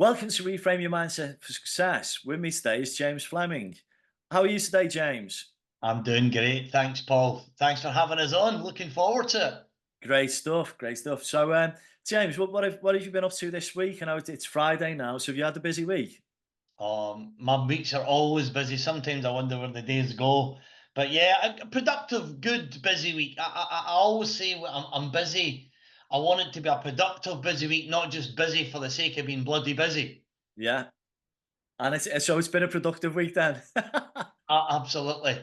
Welcome to Reframe Your Mindset for Success. With me today is James Fleming. How are you today, James? I'm doing great. Thanks, Paul. Thanks for having us on. Looking forward to it. Great stuff, great stuff. So, James, what have you been up to this week? I know it's Friday now, so have you had a busy week? My weeks are always busy. Sometimes I wonder where the days go. But yeah, a productive, good, busy week. I always say when I'm busy. I want it to be a productive, busy week, not just busy for the sake of being bloody busy. Yeah, and it's been a productive week then. Absolutely.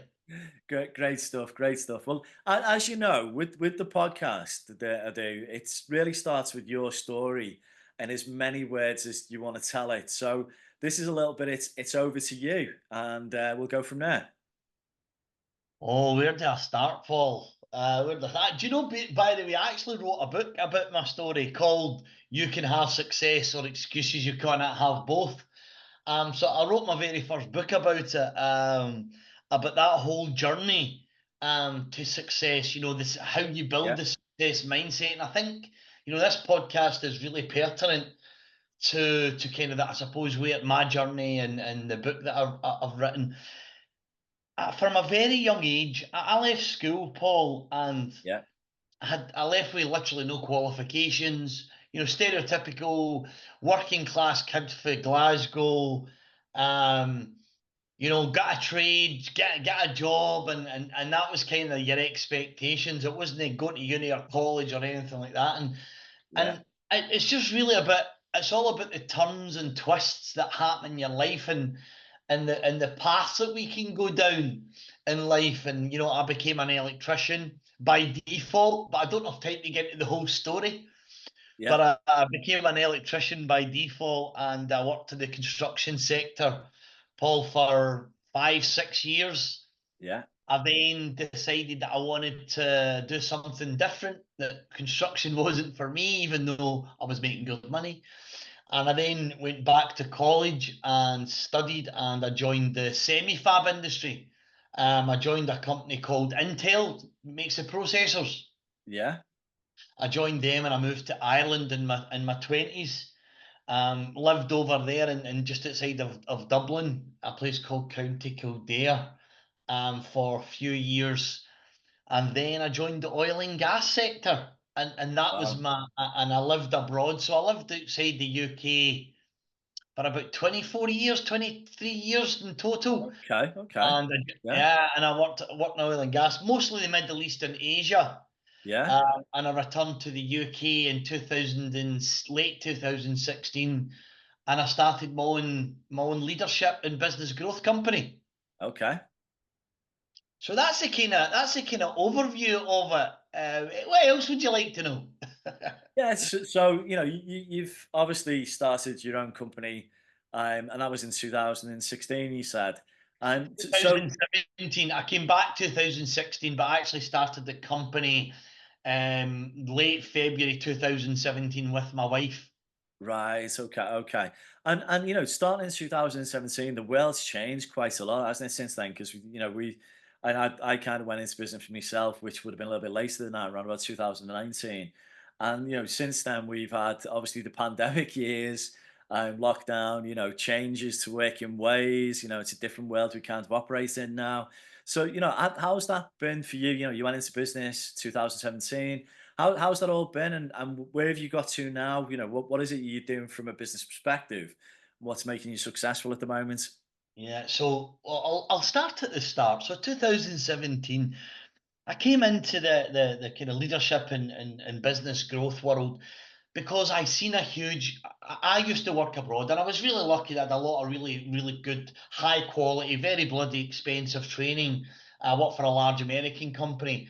Great stuff, great stuff. Well, as you know, with the podcast that I do, it really starts with your story and as many words as you want to tell it. So this is a little bit. It's over to you, and we'll go from there. Oh, where do I start, Paul? Where do I, do you know, by the way, I actually wrote a book about my story called You Can Have Success or Excuses You Cannot Have Both. So I wrote my very first book about that whole journey to success. You know, this how you build Yeah, the success mindset, and I think this podcast is really pertinent to kind of that. I suppose where my journey and the book that I've written. From a very young age, I left school, Paul, and yeah. I left with literally no qualifications. You know, stereotypical working class kid for Glasgow. Um, got a trade, get a job, and that was kind of your expectations. It wasn't going to uni or college or anything like that. Yeah. And it's just really about it's all about the turns and twists that happen in your life and the paths that we can go down in life. And I became an electrician by default, but I don't have time to get into the whole story. But Yeah. I became an electrician by default, and I worked in the construction sector, Paul, for 5, 6 years. Yeah. I then decided that I wanted to do something different, that construction wasn't for me, even though I was making good money. And I then went back to college and studied, and I joined the semi-fab industry. I joined a company called Intel, makes the processors. Yeah. I joined them and I moved to Ireland in my 20s. Lived over there in just outside of Dublin, a place called County Kildare, for a few years. And then I joined the oil and gas sector. And that was Wow. and I lived abroad. So I lived outside the UK for about 24 years, 23 years in total. Okay. Okay. And Yeah. yeah, and I worked in oil and gas, mostly the Middle East and Asia. Yeah. And I returned to the UK in 2000 and late 2016, and I started my own leadership and business growth company. Okay. So that's the kind of overview of it. What else would you like to know? Yeah. So you've obviously started your own company, and that was in 2016. You said, so 2017, I came back 2016, but I actually started the company late February 2017 with my wife. right. Okay. Okay. And starting in 2017, the world's changed quite a lot, hasn't it, since then? Because I kind of went into business for myself, which would have been a little bit later than that, around about 2019. And since then we've had obviously the pandemic years, lockdown, changes to working ways. It's a different world we kind of operate in now. So how's that been for you? You went into business 2017. How's that all been, and where have you got to now? What is it you're doing from a business perspective? What's making you successful at the moment? Yeah, so I'll start at the start. So 2017, I came into the kind of leadership and business growth world because I seen a huge. I used to work abroad, and I was really lucky that I had a lot of really, really good, high quality, very bloody expensive training. I worked for a large American company,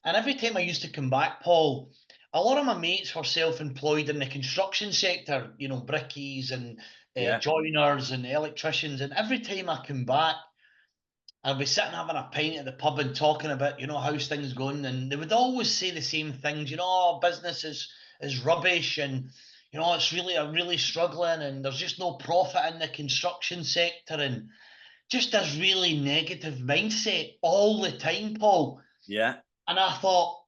and every time I used to come back, Paul, a lot of my mates were self-employed in the construction sector, brickies and Yeah, joiners and electricians. And every time I come back, I'd be sitting having a pint at the pub and talking about, how's things going. And they would always say the same things, oh, business is rubbish, and it's really struggling, and there's just no profit in the construction sector, and just this really negative mindset all the time, Paul. yeah, And I thought,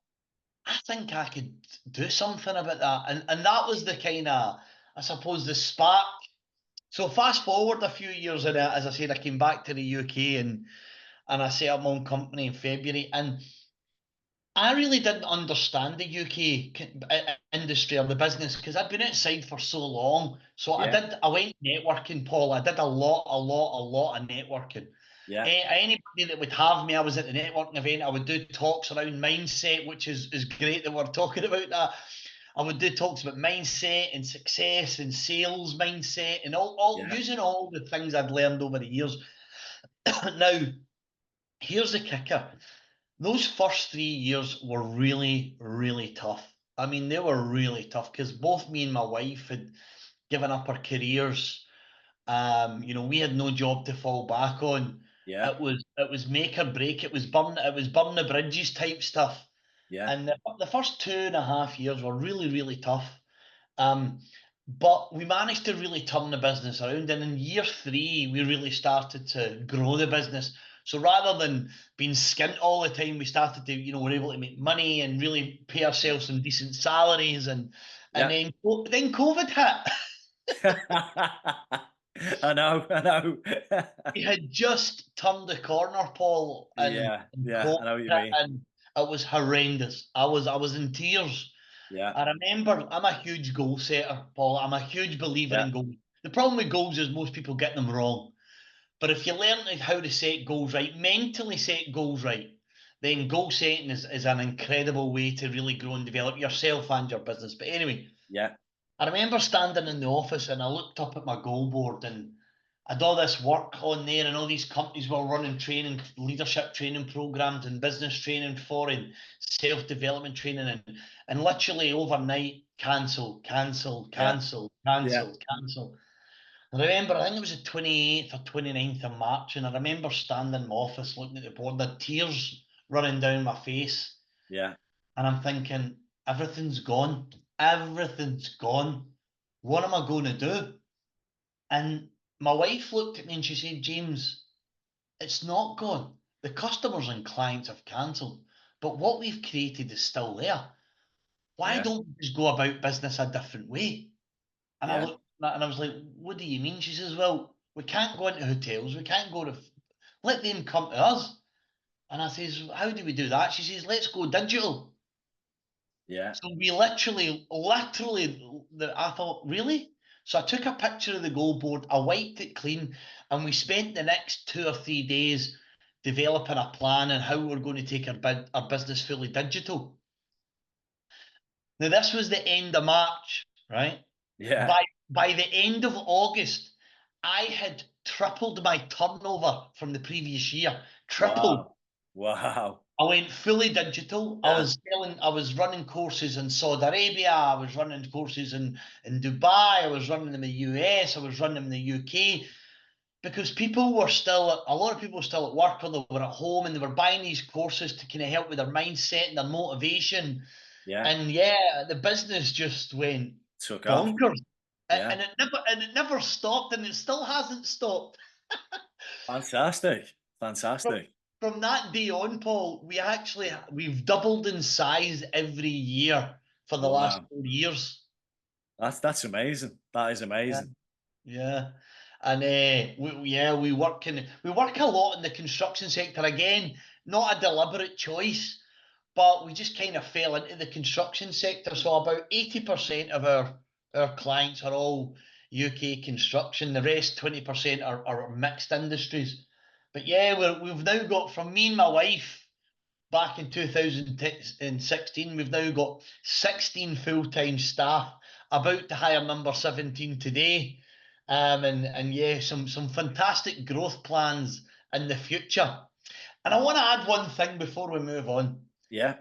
I think I could do something about that. And that was the kind of, I suppose, the spark. So fast forward a few years, and as I said, I came back to the UK, and I set up my own company in February. And I really didn't understand the UK industry or the business because I'd been outside for so long. So Yeah, I went networking, Paul. I did a lot of networking. yeah, Anybody that would have me, I was at the networking event. I would do talks around mindset, which is great that we're talking about that. I would do talks about mindset and success and sales mindset and all yeah, using all the things I'd learned over the years. Now, here's the kicker. Those first 3 years were really, really tough. I mean, they were really tough because both me and my wife had given up our careers. We had no job to fall back on. yeah, It was make or break. It was burn the bridges type stuff. yeah, And the first 2.5 years were really, really tough. Um, but we managed to really turn the business around. And in year three, we really started to grow the business. So rather than being skint all the time, we started to, we're able to make money and really pay ourselves some decent salaries. And yeah. then COVID hit. I know, I know. We had just turned the corner, Paul, and, Yeah, and yeah, COVID I know what you hit, mean. and it was horrendous. I was in tears. Yeah, I remember I'm a huge goal setter, Paul. I'm a huge believer yeah, in goals. The problem with goals is most people get them wrong. But if you learn how to set goals right, mentally set goals right, then goal setting is an incredible way to really grow and develop yourself and your business. But anyway, yeah, I remember standing in the office and I looked up at my goal board and I'd all this work on there, and all these companies were running training, leadership training programs and business training for and self-development training, and literally overnight cancel, cancel, yeah, cancel, yeah, cancel, cancel. I remember, I think it was the 28th or 29th of March, and I remember standing in my office looking at the board, the tears running down my face, yeah, and I'm thinking, everything's gone. Everything's gone. What am I going to do? And my wife looked at me and she said, James, it's not gone. The customers and clients have cancelled, but what we've created is still there. Why yeah, don't we just go about business a different way? And I yeah, looked at that and I was like, what do you mean? She says, well, we can't go into hotels. We can't go to, let them come to us. And I says, how do we do that? She says, let's go digital. yeah, So we literally, I thought, really? So I took a picture of the goal board, I wiped it clean, and we spent the next 2 or 3 days developing a plan on how we're going to take our business fully digital. Now, this was the end of March, right? yeah. By the end of August, I had tripled my turnover from the previous year. Tripled. Wow, wow. I went fully digital. Yeah, I was running courses in Saudi Arabia. I was running courses in Dubai. I was running in the US. I was running in the UK because a lot of people were still at work or they were at home and they were buying these courses to kind of help with their mindset and their motivation. yeah. And yeah, the business just went Took off. bonkers. Yeah. And it never stopped and it still hasn't stopped. Fantastic. From Fantastic. from that day on, Paul, we've doubled in size every year for the last Wow. 4 years. That's amazing. That is Yeah, amazing. yeah, and we work a lot in the construction sector again. Not a deliberate choice, but we just kind of fell into the construction sector. So about 80% of our clients are all UK construction. The rest 20% are mixed industries. But yeah, we've now got from me and my wife back in 2016, we've now got 16 full-time staff, about to hire number 17 today. And yeah, some fantastic growth plans in the future. And I want to add one thing before we move on. Yeah,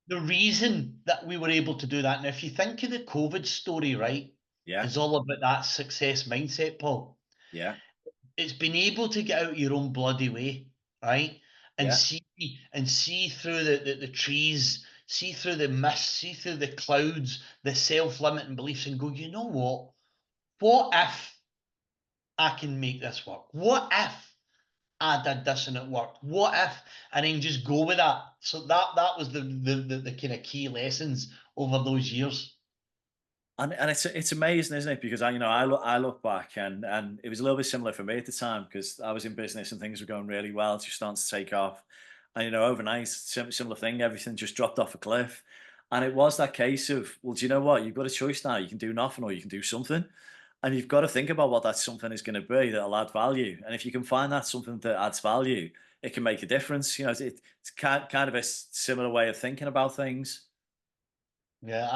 The reason that we were able to do that, now, if you think of the COVID story, right, yeah, is all about that success mindset, Paul. yeah, It's being able to get out your own bloody way, right? And yeah, see through the trees, see through the mist, see through the clouds, the self-limiting beliefs, and go, you know what? What if I can make this work? What if I did this and it worked? What if? And then just go with that. So that was the kind of key lessons over those years. And it's amazing, isn't it? Because I look back, and it was a little bit similar for me at the time because I was in business and things were going really well, just starting to take off. And overnight, similar thing, everything just dropped off a cliff. And it was that case of, well, do you know what? You've got a choice now. You can do nothing or you can do something. And you've got to think about what that something is going to be that'll add value. And if you can find that something that adds value, it can make a difference. It's kind of a similar way of thinking about things. Yeah,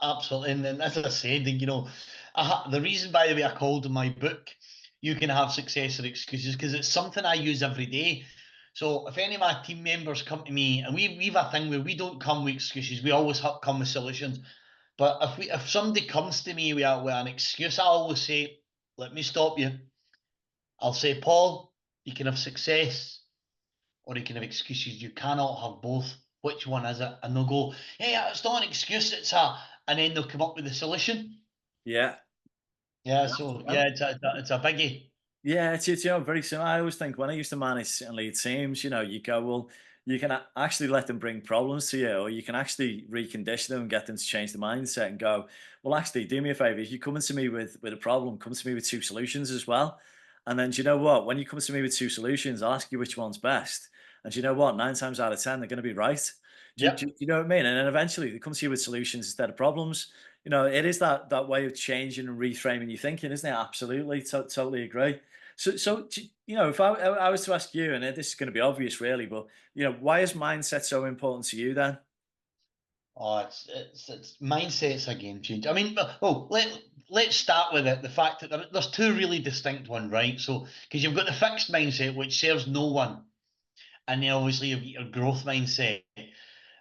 absolutely. And as I said, the reason, by the way, I called my book "You Can Have Success or Excuses" because it's something I use every day. So if any of my team members come to me, and we've a thing where we don't come with excuses, we always come with solutions. But if somebody comes to me with an excuse, I always say, "Let me stop you." I'll say, "Paul, you can have success or you can have excuses. You cannot have both. Which one is it?" And they'll go, "Hey, it's not an excuse, it's a," and then they'll come up with a solution. Yeah. Yeah, Yeah. so yeah, it's a biggie. Yeah, it's very similar. I always think when I used to manage and lead teams, you go, well, you can actually let them bring problems to you, or you can actually recondition them and get them to change the mindset and go, well, actually, do me a favor. If you're coming to me with a problem, come to me with two solutions as well. And then, do you know what? When you come to me with two solutions, I'll ask you which one's best. And do you know what? 9 times out of 10, they're going to be right. Do Yep. you know what I mean? And then eventually they come to you with solutions instead of problems. It is that way of changing and reframing your thinking, isn't it? Absolutely. Totally agree. If I was to ask you, and this is going to be obvious, really, but why is mindset so important to you then? Oh, it's mindset's a game changer. I mean, let's start with it. The fact that there's two really distinct ones, right? So, because you've got the fixed mindset, which serves no one, and then obviously you've got your growth mindset,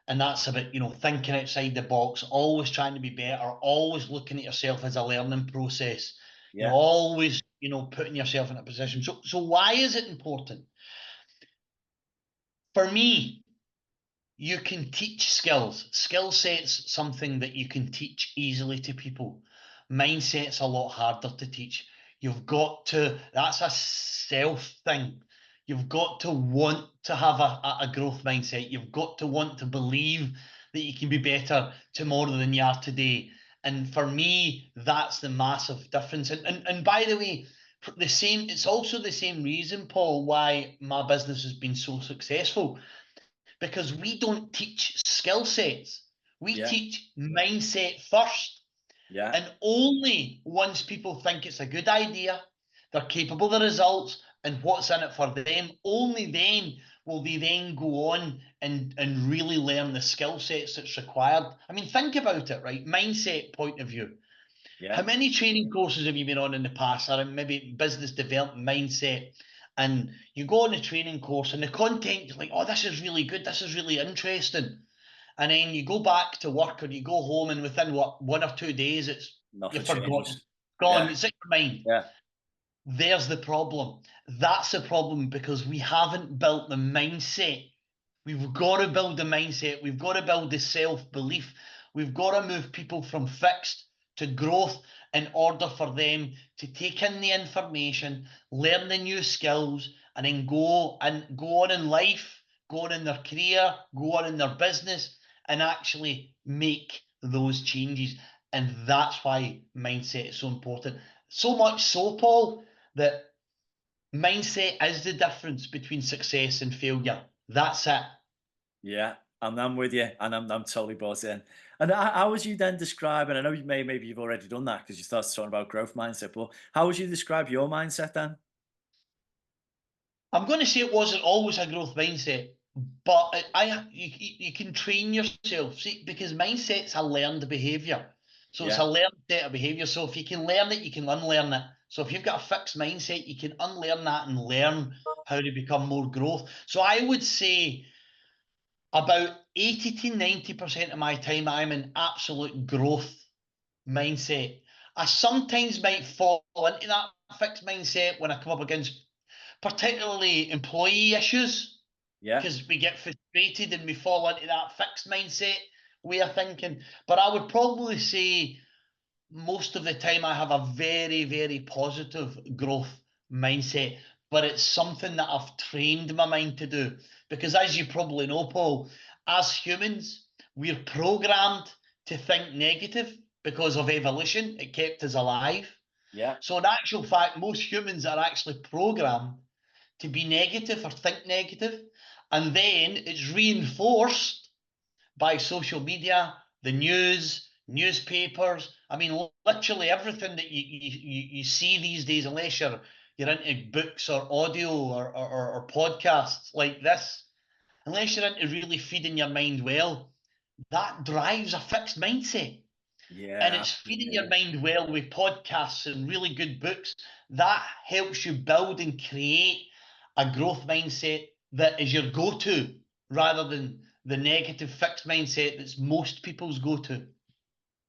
and that's about thinking outside the box, always trying to be better, always looking at yourself as a learning process, Yeah, always putting yourself in a position. So why is it important for me? You can teach skills. Skill sets something that you can teach easily to people. Mindset's a lot harder to teach. You've got to, that's a self thing. You've got to want to have a growth mindset. You've got to want to believe that you can be better tomorrow than you are today. And for me, that's the massive difference. And by the way, it's also the same reason, Paul, why my business has been so successful, because we don't teach skill sets. We yeah, teach mindset first. yeah, And only once people think it's a good idea, they're capable of the results and what's in it for them, only then will they then go on and really learn the skill sets that's required. I mean, think about it, right? Mindset point of view. How yeah. many training courses have you been on in the past, or maybe business development mindset? And you go on a training course, and the content, you're like, "Oh, this is really good. This is really interesting." And then you go back to work, or you go home, and within what 1 or 2 days, it's Nothing you've forgotten, changes. gone. Yeah, It's in your mind. yeah, There's the problem. That's the problem because we haven't built the mindset. We've got to build the mindset. We've got to build the self belief. We've got to move people from fixed to growth in order for them to take in the information, learn the new skills, and then go on in life, go on in their career, go on in their business, and actually make those changes. And that's why mindset is so important. So much so, Paul, that mindset is the difference between success and failure. That's it. yeah. I'm with you, and I'm totally bought in. And how would you then describe? And I know maybe you've already done that because you started talking about growth mindset. But how would you describe your mindset then? I'm going to say it wasn't always a growth mindset, but you can train yourself. See, because mindset's a learned behavior. So it's a Yeah, learned set of behavior. So if you can learn it, you can unlearn it. So if you've got a fixed mindset, you can unlearn that and learn how to become more growth. So I would say about 80 to 90% of my time, I'm in absolute growth mindset. I sometimes might fall into that fixed mindset when I come up against particularly employee issues, yeah, because we get frustrated and we fall into that fixed mindset way of thinking. But I would probably say most of the time I have a very, very positive growth mindset, but it's something that I've trained my mind to do. Because as you probably know, Paul, as humans, we're programmed to think negative. because of evolution. It kept us alive. Yeah. So in actual fact, most humans are actually programmed to be negative or think negative, and then it's reinforced by social media, the news, newspapers. I mean, literally everything that you see these days, unless you're into books or audio or podcasts like this, unless you're into really feeding your mind well, that drives a fixed mindset. And Yeah. it's feeding your Absolutely. mind well with podcasts and really good books. That helps you build and create a growth mindset that is your go-to rather than the negative fixed mindset that's most people's go-to.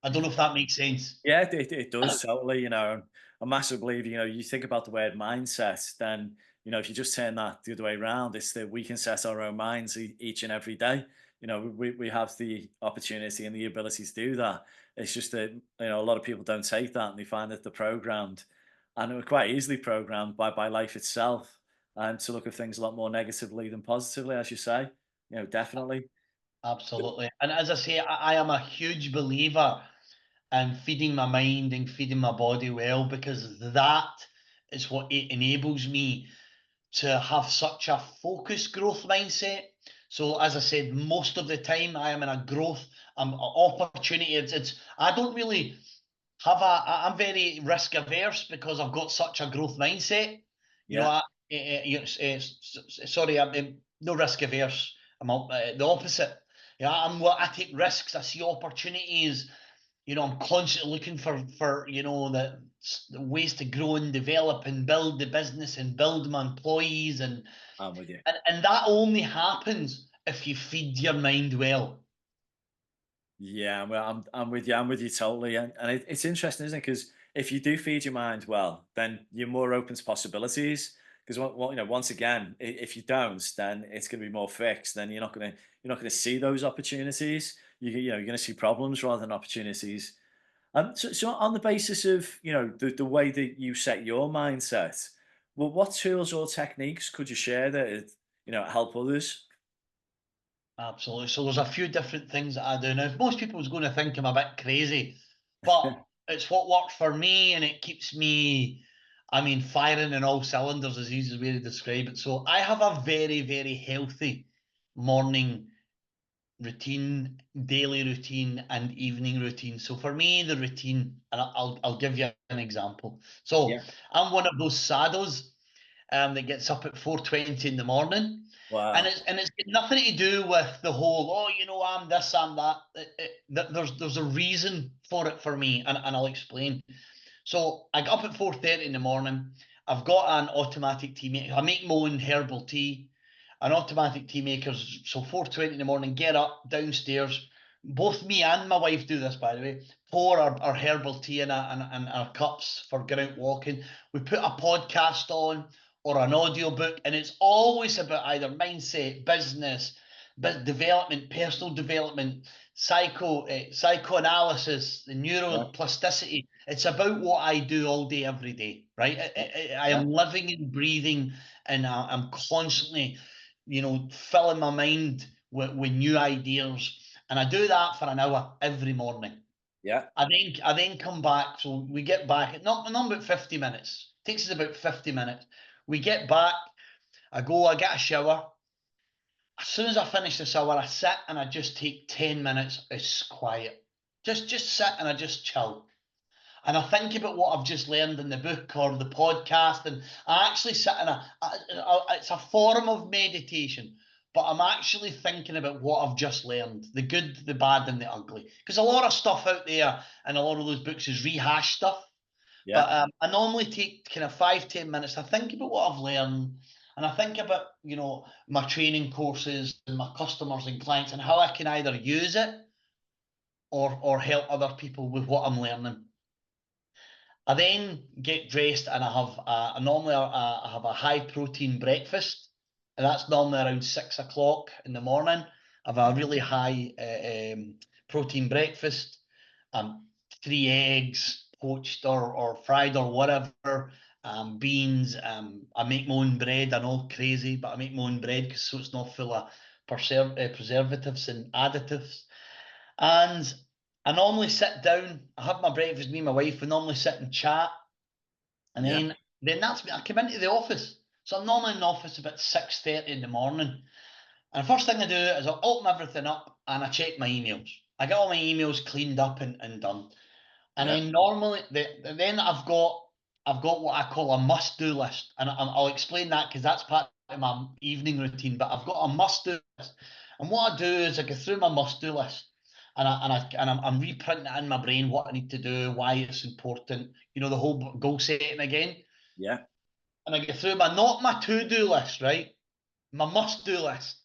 I don't know if that makes sense. Yeah, it does totally. I'm a massive believer. You think about the word mindset, then if you just turn that the other way around, it's that we can set our own minds each and every day. We have the opportunity and the ability to do that. It's just that a lot of people don't take that, and they find that they're programmed, and we're quite easily programmed by life itself, and to look at things a lot more negatively than positively, as you say. Definitely. Absolutely. And as I say, I am a huge believer in feeding my mind and feeding my body well, because that is what it enables me to have such a focused growth mindset. So as I said, most of the time I am in a growth opportunity. It's I don't really have I'm very risk averse because I've got such a growth mindset. You know, Yeah, sorry, I'm no risk averse. The opposite. Yeah, I take risks. I see opportunities. I'm constantly looking for the ways to grow and develop and build the business and build my employees, I'm with you. and that only happens if you feed your mind well. Yeah, well, I'm with you. I'm with you totally, and it's interesting, isn't it? Because if you do feed your mind well, then you're more open to possibilities. Because once again, if you don't, then it's going to be more fixed. Then you're not going to see those opportunities. You're going to see problems rather than opportunities. So on the basis of the way that you set your mindset, well, what tools or techniques could you share that help others? Absolutely. So there's a few different things that I do. Now, most people is going to think I'm a bit crazy, but it's what works for me, and it keeps me, I mean, firing in all cylinders is the easiest way to describe it. So I have a very, very healthy morning routine, daily routine, and evening routine. So for me, the routine, and I'll give you an example. So Yeah. I'm one of those saddos that gets up at 4:20 in the morning. And Wow. it's got nothing to do with the whole, oh, I'm this, I'm that. There's a reason for it for me, and I'll explain. So I get up at 4:30 in the morning. I've got an automatic tea maker. I make my own herbal tea, an automatic tea maker. So 4:20 in the morning, get up downstairs. Both me and my wife do this, by the way. Pour our herbal tea in our cups for going out walking. We put a podcast on or an audio book, and it's always about either mindset, business, development, personal development, psychoanalysis, the Yeah. neuroplasticity. It's about what I do all day, every day, right? I Yeah. am living and breathing, and I'm constantly, filling my mind with new ideas. And I do that for an hour every morning. Yeah. I then come back. So we get back at not about 50 minutes. It takes us about 50 minutes. We get back. I get a shower. As soon as I finish the shower, I sit and I just take 10 minutes. It's quiet. Just sit and I just chill. And I think about what I've just learned in the book or the podcast, and I actually sit in it's a form of meditation, but I'm actually thinking about what I've just learned, the good, the bad, and the ugly. Because a lot of stuff out there and a lot of those books is rehash stuff. Yeah. But I normally take kind of 5, 10 minutes to think about what I've learned, and I think about my training courses and my customers and clients and how I can either use it or help other people with what I'm learning. I then get dressed and I have a high protein breakfast, and that's normally around 6 o'clock in the morning. I have a really high protein breakfast, um, 3 eggs, poached or fried or whatever, beans. I make my own bread. I know, crazy, but I make my own bread because so it's not full of preservatives and additives. And I normally sit down, I have my breakfast, me and my wife, we normally sit and chat, and Yeah. then that's me. I come into the office. So I'm normally in the office about 6:30 in the morning. And the first thing I do is I open everything up and I check my emails. I get all my emails cleaned up and done. And Yeah. then normally, then I've got what I call a must-do list, and I'll explain that because that's part of my evening routine. But I've got a must-do list, and what I do is I go through my must-do list, and I'm reprinting it in my brain what I need to do, why it's important, the whole goal setting again. Yeah. And I go through my not my to-do list, right? My must-do list,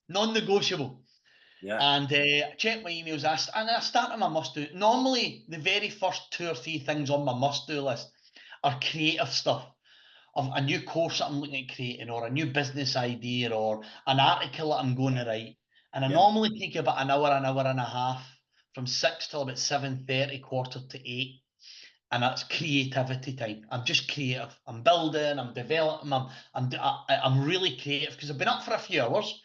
non-negotiable. Yeah. And check my emails. And I start on my must do. Normally, the very first two or three things on my must do list are creative stuff of a new course that I'm looking at creating, or a new business idea, or an article that I'm going to write. And I Yeah. normally take about an hour and a half, from 6 till about 7:30, quarter to 8. And that's creativity time. I'm just creative. I'm building. I'm developing. I'm really creative because I've been up for a few hours.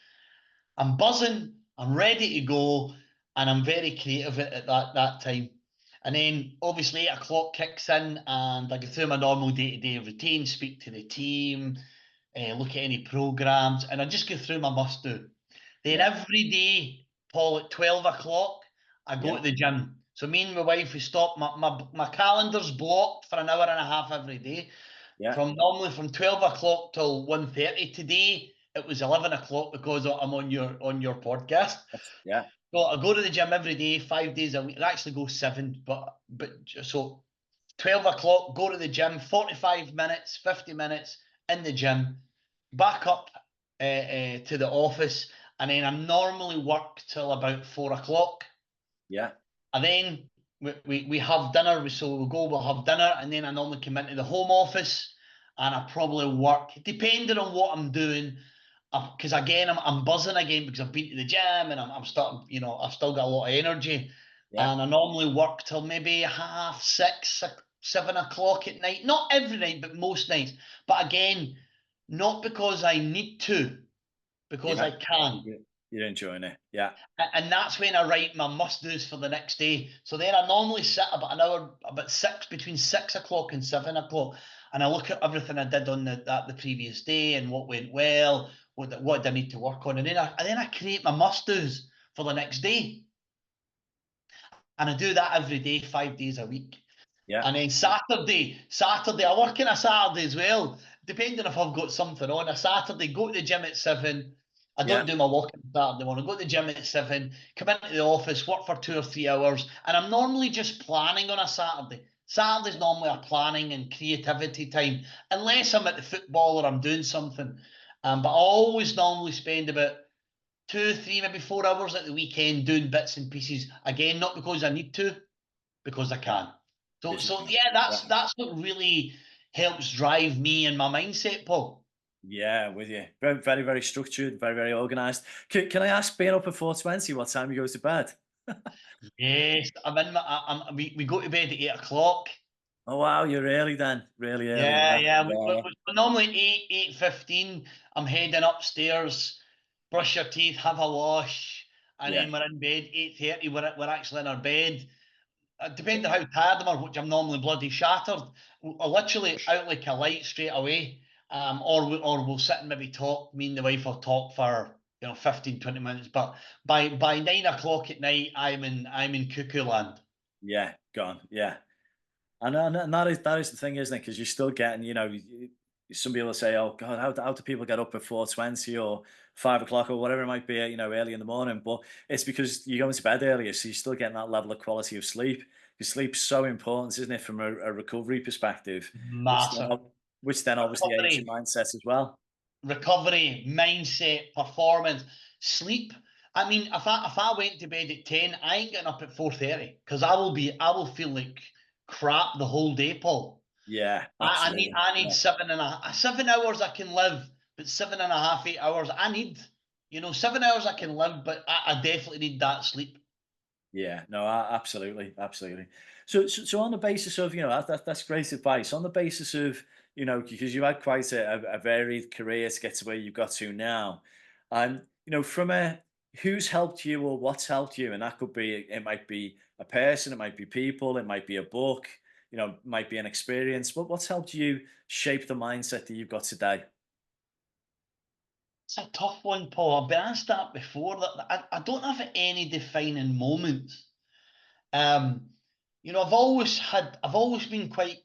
I'm buzzing, I'm ready to go, and I'm very creative at that time. And then obviously 8 o'clock kicks in, and I go through my normal day-to-day routine, speak to the team, look at any programs, and I just go through my must do. Then Yeah. every day, Paul, at 12 o'clock, I go Yeah. to the gym. So me and my wife, we stop. My calendar's blocked for an hour and a half every day, Yeah. from normally from 12 o'clock till 1:30. Today it was 11 o'clock because I'm on your podcast. Yeah. So I go to the gym every day, 5 days a week. I actually go seven, but so 12 o'clock, go to the gym, 45 minutes, 50 minutes in the gym, back up to the office, and then I normally work till about 4 o'clock. Yeah. And then we have dinner. So we'll have dinner, and then I normally come into the home office, and I probably work, depending on what I'm doing. Because again, I'm buzzing again because I've been to the gym, and I'm starting, I've still got a lot of energy. Yeah. And I normally work till maybe half six, 7 o'clock at night. Not every night, but most nights. But again, not because I need to, because Yeah. I can. You're enjoying it. Yeah. And that's when I write my must-dos for the next day. So then I normally sit about an hour, about between 6 o'clock and 7 o'clock, and I look at everything I did on the previous day and what went well, what do I need to work on, and then I create my must-dos for the next day, and I do that every day, 5 days a week. Yeah. And then Saturday, I work on a Saturday as well, depending if I've got something on. A Saturday, go to the gym at 7. I Yeah. don't do my walking Saturday morning. Go to the gym at 7, come into the office, work for 2 or 3 hours, and I'm normally just planning on a Saturday. Saturday's normally a planning and creativity time, unless I'm at the football or I'm doing something. But I always normally spend about 2, 3, maybe 4 hours at the weekend doing bits and pieces. Again, not because I need to, because I can. So, Because you so can. yeah, Yeah. that's what really helps drive me and my mindset, Paul. Yeah, with you. Very, very, very structured, very, very organized. Can I ask, being up at 4:20, what time you go to bed? Yes, I'm in my. We go to bed at 8 o'clock. Oh wow, you're early then. Really early. Yeah, Yeah. yeah. Yeah. We're normally 8:15. I'm heading upstairs, brush your teeth, have a wash, and Yeah. then we're in bed 8:30. We're actually in our bed. Yeah. Depending on how tired I am, which I'm normally bloody shattered, I'll literally out like a light straight away. Or we'll sit and maybe talk. Me and the wife will talk for 15, 20 minutes. But by 9 o'clock at night, I'm in cuckoo land. Yeah. Gone. Yeah. And that is the thing, isn't it? Because you're still getting, some people say, "Oh God, how do people get up at 4:20 or 5 o'clock or whatever it might be, early in the morning?" But it's because you're going to bed earlier, so you're still getting that level of quality of sleep. Because sleep's so important, isn't it, from a recovery perspective, which then, Massive which then obviously aids your recovery, mindset as well. recovery, mindset, performance, sleep. I mean, if I went to bed at 10, I ain't getting up at 4:30 because I will feel like crap the whole day, Paul. Yeah, I need absolutely. I need Yeah, 7 hours I can live, but 7.5, 8 hours I need. 7 hours I can live, but I definitely need that sleep. yeah, no, absolutely, absolutely. So on the basis of, that's great advice. On the basis of, because you had quite a varied career to get to where you've got to now, from a who's helped you or what's helped you? And that could be, it might be a person, it might be people, it might be a book, it might be an experience. But what's helped you shape the mindset that you've got today? It's a tough one, Paul. I've been asked that before. That I don't have any defining moments. Um, I've always been quite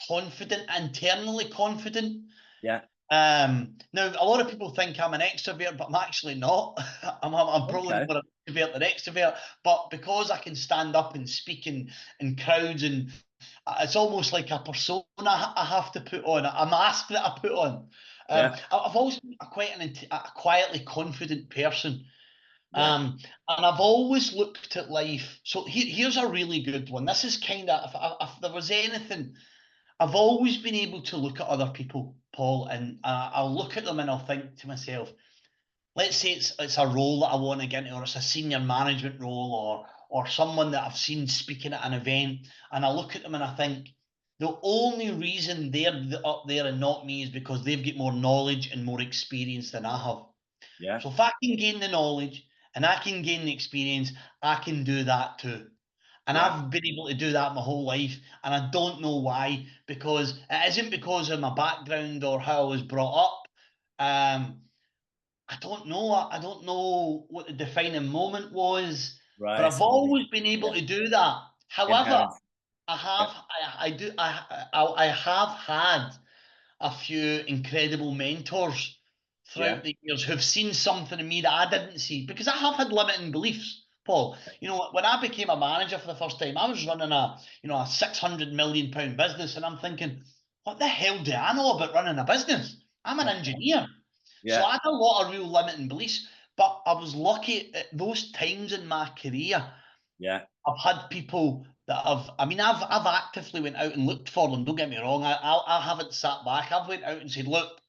confident, internally confident. Yeah. Now, a lot of people think I'm an extrovert, but I'm actually not. I'm probably Okay. more an introvert than extrovert. But because I can stand up and speak in crowds, and it's almost like a persona I have to put on, a mask that I put on. Yeah. I've always been a quietly confident person. Yeah. And I've always looked at life. So here's a really good one. This is kind of, if there was anything, I've always been able to look at other people, Paul, and I'll look at them and I'll think to myself, let's say it's a role that I want to get into, or it's a senior management role, or someone that I've seen speaking at an event, and I look at them and I think the only reason they're up there and not me is because they've got more knowledge and more experience than I have. Yeah. So if I can gain the knowledge and I can gain the experience, I can do that too. And Yeah. I've been able to do that my whole life. And I don't know why, because it isn't because of my background or how I was brought up. Um, I don't know. I don't know what the defining moment was, but Right. I've Maybe. always been able Yeah. to do that. However, Inherent. I Yeah. have, I do, I have had a few incredible mentors throughout Yeah. the years who've seen something in me that I didn't see because I have had limiting beliefs, Paul. When I became a manager for the first time, I was running a 600 million pound business, and I'm thinking, what the hell do I know about running a business? I'm an engineer. So Yeah. I had a lot of real limiting beliefs, but I was lucky at those times in my career. Yeah. I've had people that I've actively went out and looked for them. Don't get me wrong. I haven't sat back. I've went out and said, look,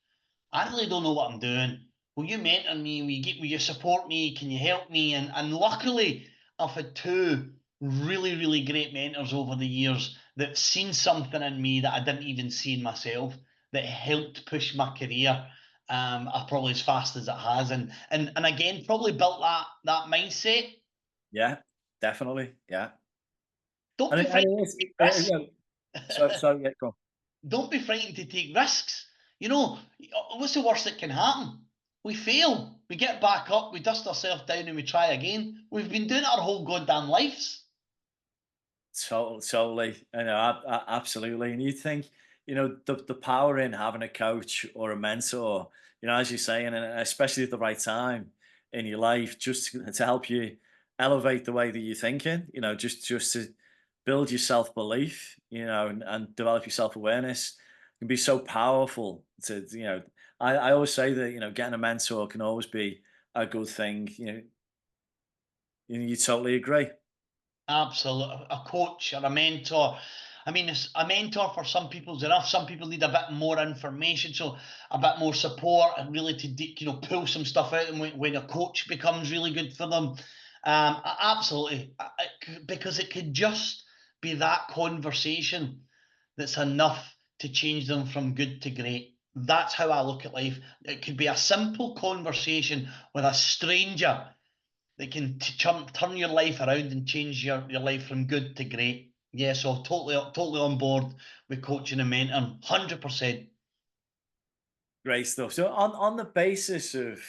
I really don't know what I'm doing. Will you mentor me? Will you support me? Can you help me? And luckily, I've had two really, really great mentors over the years that seen something in me that I didn't even see in myself that helped push my career probably as fast as it has. And again, probably built that mindset. Yeah. Definitely. Yeah. Don't And be it, and frightened it to is. take risks. So yeah. Go on. Don't be frightened to take risks. What's the worst that can happen? We fail. We get back up, we dust ourselves down, and we try again. We've been doing it our whole goddamn lives. Totally. Absolutely. And you think, the power in having a coach or a mentor, as you're saying, and especially at the right time in your life, just to help you elevate the way that you're thinking, just to build your self belief, and develop your self awareness can be so powerful. I always say that, getting a mentor can always be a good thing. You totally agree. Absolutely. A coach or a mentor. I mean, a mentor for some people is enough. Some people need a bit more information, so a bit more support and really to pull some stuff out. And when a coach becomes really good for them, absolutely, because it could just be that conversation that's enough to change them from good to great. That's how I look at life. It could be a simple conversation with a stranger that can turn your life around and change your life from good to great. Yeah, so totally on board with coaching and mentoring, 100%. Great stuff. So on the basis of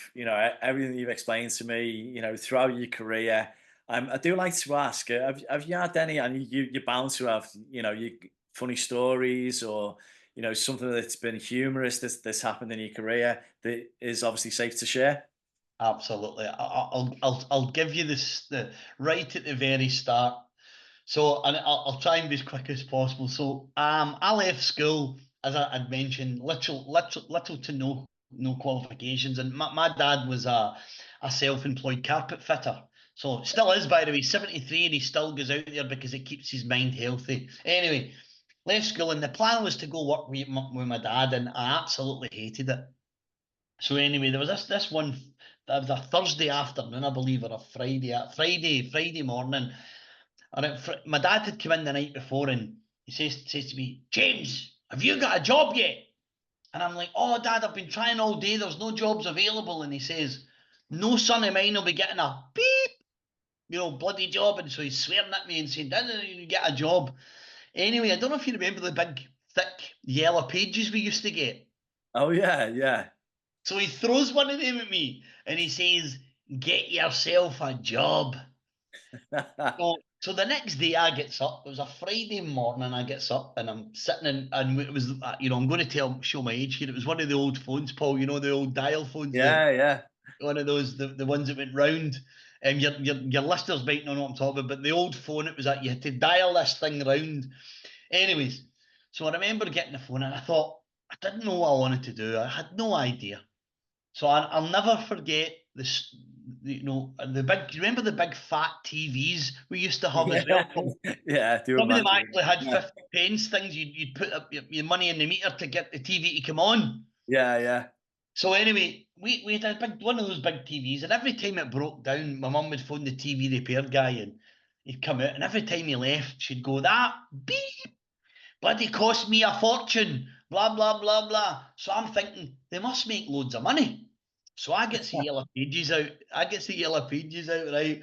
everything you've explained to me, throughout your career, I do like to ask, have you had any, and you're bound to have, you funny stories or something that's been humorous that's happened in your career that is obviously safe to share? Absolutely. I'll give you the right at the very start. So, and I'll try and be as quick as possible. So, I left school, as I'd mentioned, little to no qualifications, and my dad was a self-employed carpet fitter. So, still is, by the way, 73, and he still goes out there because it keeps his mind healthy. Anyway, left school, and the plan was to go work with my dad, and I absolutely hated it. So anyway, there was this one. That was a Thursday afternoon, I believe, or a Friday morning. And my dad had come in the night before, and he says to me, James, have you got a job yet? And I'm like, oh, Dad, I've been trying all day. There's no jobs available. And he says, No son of mine will be getting a beep, bloody job. And so he's swearing at me and saying, didn't you get a job? Anyway, I don't know if you remember the big, thick yellow pages we used to get. Oh yeah, yeah. So he throws one of them at me and he says, get yourself a job. So the next day I gets up. It was a Friday morning. I gets up and I'm sitting in, and it was, I'm going to show my age here. It was one of the old phones, Paul. The old dial phones, the Yeah, yeah. one of those, the ones that went round. Your listeners might not know what I'm talking about, but the old phone, it was that you had to dial this thing round. Anyways, so I remember getting the phone and I thought I didn't know what I wanted to do. I had no idea. So I'll never forget this. The big. Do you remember the big fat TVs we used to have as well, Yeah, Paul? yeah, do Some of them imagine. actually had Yeah, 50 pence things. You'd put up your money in the meter to get the TV to come on. yeah, yeah. So anyway, we had a big one of those big TVs, and every time it broke down, my mum would phone the TV repair guy, and he'd come out, and every time he left, she'd go, "That beep bloody cost me a fortune." Blah blah blah blah. So I'm thinking they must make loads of money. So I gets the yellow pages out. Right?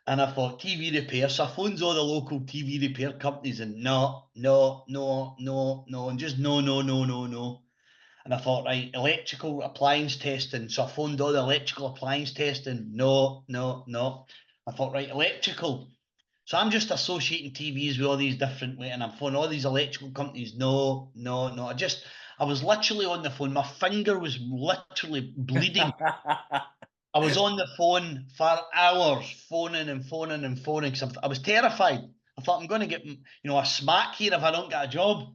And I thought TV repair. So I phones all the local TV repair companies, and no, no, no, no, no, and just no, no, no, no, no. And I thought, right, electrical appliance testing. So I phoned all the electrical appliance testing. No, no, no. I thought, right, electrical. So I'm just associating TVs with all these different, and I'm phoning all these electrical companies. No, no, no. I was literally on the phone. My finger was literally bleeding. I was on the phone for hours, phoning and phoning and phoning because I was terrified. I thought I'm going to get, a smack here if I don't get a job.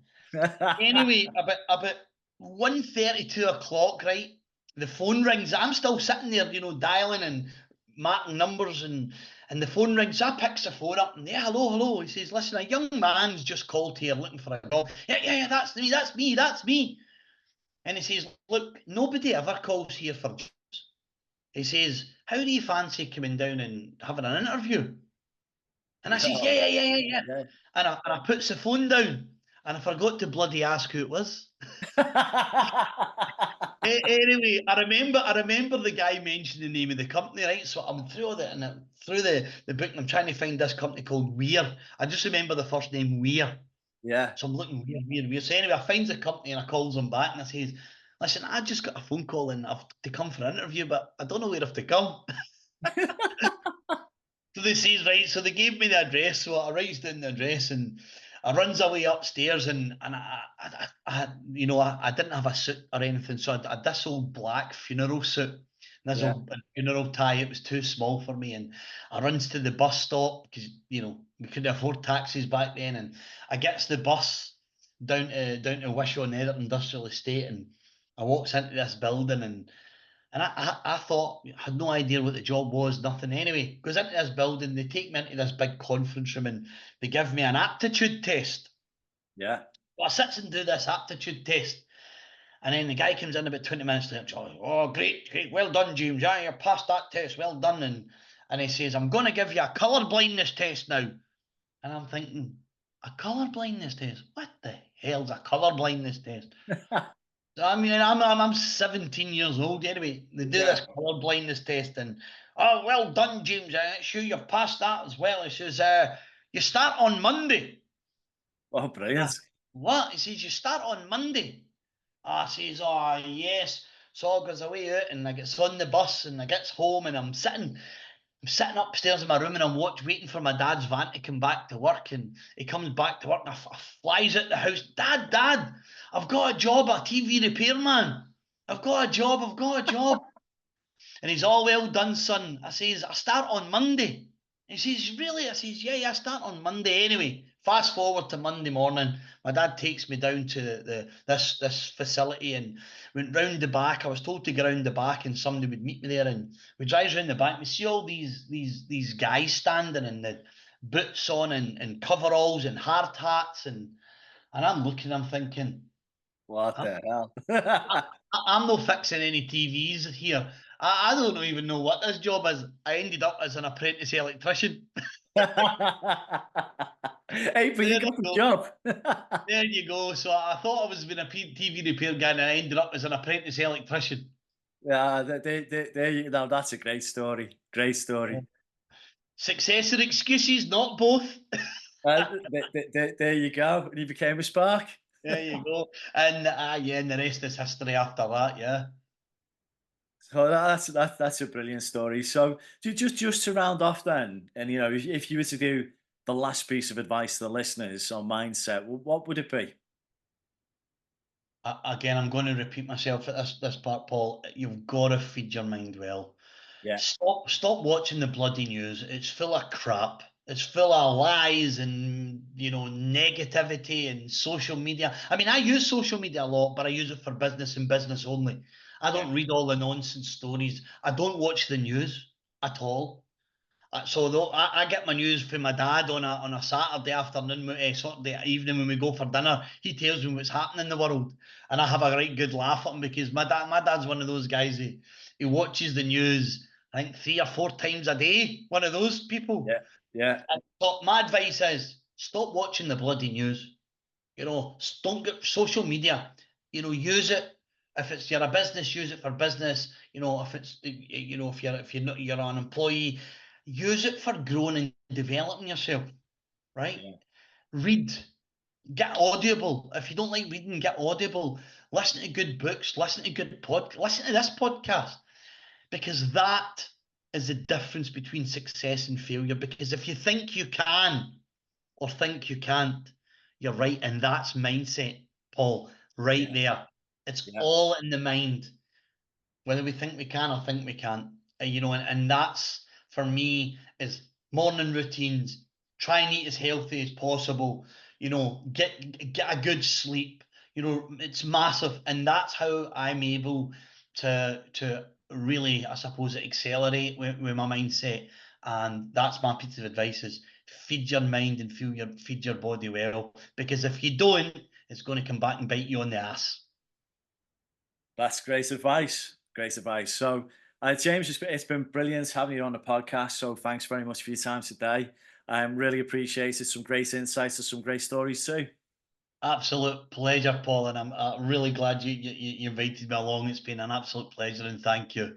Anyway, about 1:30, 2 o'clock, right? The phone rings. I'm still sitting there, dialing and marking numbers, and the phone rings. So I picks the phone up and, yeah, hello, hello. He says, listen, a young man's just called here looking for a job. Yeah, yeah, yeah, that's me. And he says, look, nobody ever calls here for jobs. He says, how do you fancy coming down and having an interview? And I says, yeah, Oh, yeah, yeah, yeah, yeah. yeah. And I puts the phone down and I forgot to bloody ask who it was. Anyway, I remember the guy mentioned the name of the company, right? So I'm through all the and through the book, and I'm trying to find this company called Weir. I just remember the first name Weir. Yeah. So I'm looking Weir. So anyway, I find the company and I calls them back and I says, listen, I just got a phone call and I've to come for an interview, but I don't know where I've to come. So they says, right, so they gave me the address, so I writes down the address and I runs away upstairs and I didn't have a suit or anything, so I had this old black funeral suit and this Yeah. old funeral tie. It was too small for me, and I runs to the bus stop because we couldn't afford taxis back then, and I gets the bus down to Wishaw Nether Industrial Estate, and I walks into this building and I thought, I had no idea what the job was, nothing. Anyway, goes into this building, they take me into this big conference room and they give me an aptitude test. Yeah. Well, I sits and do this aptitude test. And then the guy comes in about 20 minutes later. Oh, great, great, well done, James. Yeah, you passed that test, well done. And he says, I'm going to give you a colour blindness test now. And I'm thinking, a colour blindness test? What the hell's a colour blindness test? I mean, I'm 17 years old anyway. They do Yeah. this colour blindness test, and oh, well done, James. Sure you've passed that as well. He says, you start on Monday. Oh, Ah, brilliant. what? He says, you start on Monday. I says, oh yes. So I goes away out, and I gets on the bus, and I gets home, and I'm sitting upstairs in my room, and waiting for my dad's van to come back to work, and he comes back to work, and I flies out the house. Dad, I've got a job, a TV repairman. I've got a job. And he's all, well done, son. I says, I start on Monday. He says, really? I says, yeah, I start on Monday. Anyway, fast forward to Monday morning. My dad takes me down to this facility and went round the back. I was told to go round the back and somebody would meet me there. And we drives round the back. We see all these guys standing and the boots on and coveralls and hard hats. And I'm looking, I'm thinking, What I'm the hell? I'm not fixing any TVs here. I don't even know what this job is. I ended up as an apprentice electrician. Hey, but you There got you the go. job. There you go. So I thought I was being a TV repair guy, and I ended up as an apprentice electrician. Yeah, there you now that's a great story. Great Yeah. story. Success or excuses, not both. There you go. And he became a spark. There you go. And yeah, and the rest is history after that. Yeah. So that's a brilliant story. So just to round off then, and if you were to do the last piece of advice to the listeners on mindset, what would it be? Again, I'm going to repeat myself at this part, Paul. You've got to feed your mind well. Yeah, Stop watching the bloody news. It's full of crap. It's full of lies and negativity and social media. I mean, I use social media a lot, but I use it for business and business only. I yeah, don't read all the nonsense stories. I don't watch the news at all. So though I get my news from my dad on a Saturday afternoon, Saturday evening when we go for dinner. He tells me what's happening in the world, and I have a right good laugh at him because my dad's one of those guys. He watches the news. I think 3 or 4 times a day. One of those people. yeah, yeah, And so my advice is stop watching the bloody news. Don't get social media. Use it. If you're a business, use it for business. If it's if you're an employee, use it for growing and developing yourself. Right? yeah, Read. Get Audible. If you don't like reading, get Audible. Listen to good books. Listen to Listen to this podcast because that is the difference between success and failure. Because if you think you can, or think you can't, you're right. And that's mindset, Paul, right yeah, there. It's yeah. all in the mind, whether we think we can or think we can't. And that's for me is morning routines. Try and eat as healthy as possible. Get a good sleep. It's massive, and that's how I'm able to really, I suppose, accelerate with my mindset. And that's my piece of advice: is feed your mind and feed your body well. Because if you don't, it's going to come back and bite you on the ass. That's great advice. Great advice. So, James, it's been brilliant having you on the podcast. So, thanks very much for your time today. I really appreciated some great insights and some great stories too. Absolute pleasure, Paul, and I'm really glad you invited me along. It's been an absolute pleasure, and thank you.